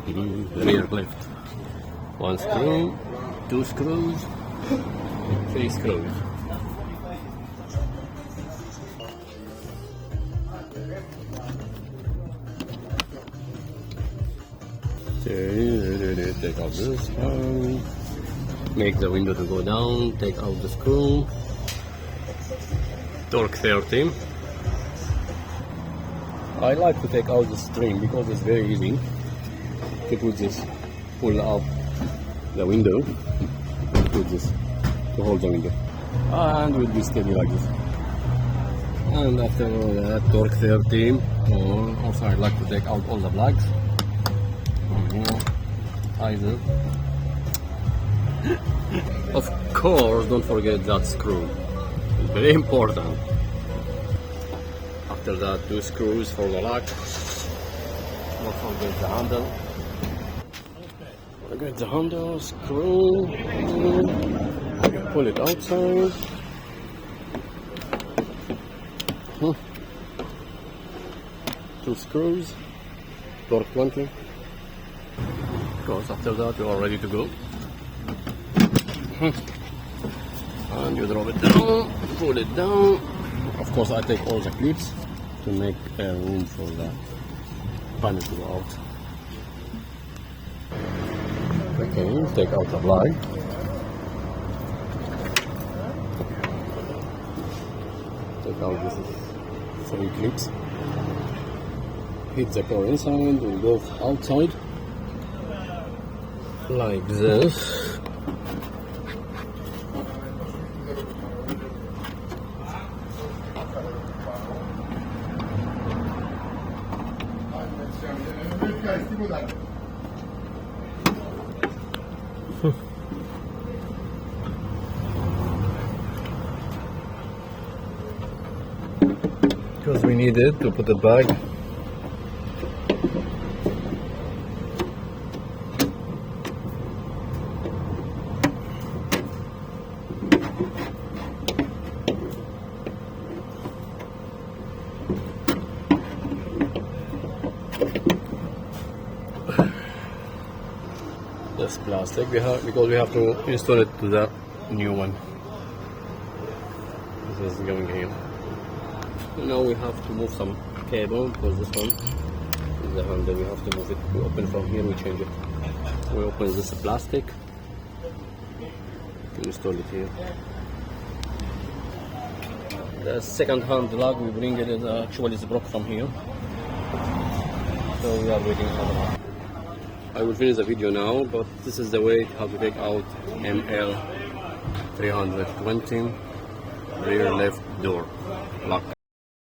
rear left. 1 screw, 2 screws, 3 screws. Take out this one, make the window to go down, take out the screw, torque 30. I like to take out the string because it's very easy to put this, pull up the window, put this to hold the window, and will be steady like this. And after that, torque 30. Also I like to take out all the plugs. Either. Of course, don't forget that screw. It's very important. After that, 2 screws for the lock. Don't forget the handle. Forget the handle, screw. Pull it outside. 2 screws. Torque 20. Because after that you are ready to go. And you drop it down, pull it down. Of course I take all the clips to make room for the panel to go out. Okay, take out the plug. Take out these 3 clips. Hit the core inside, we go outside. Like this. Because we need it to put it back. This plastic because we have to install it to the new one. This is going here. Now we have to move some cable because this one is the handle. We have to move it. We open from here. We change it. We open this plastic. We install it here. The second hand lug we bring it is actually is broke from here. So we are waiting for the lug. I will finish the video now, but this is the way how to take out ML320 rear left door lock.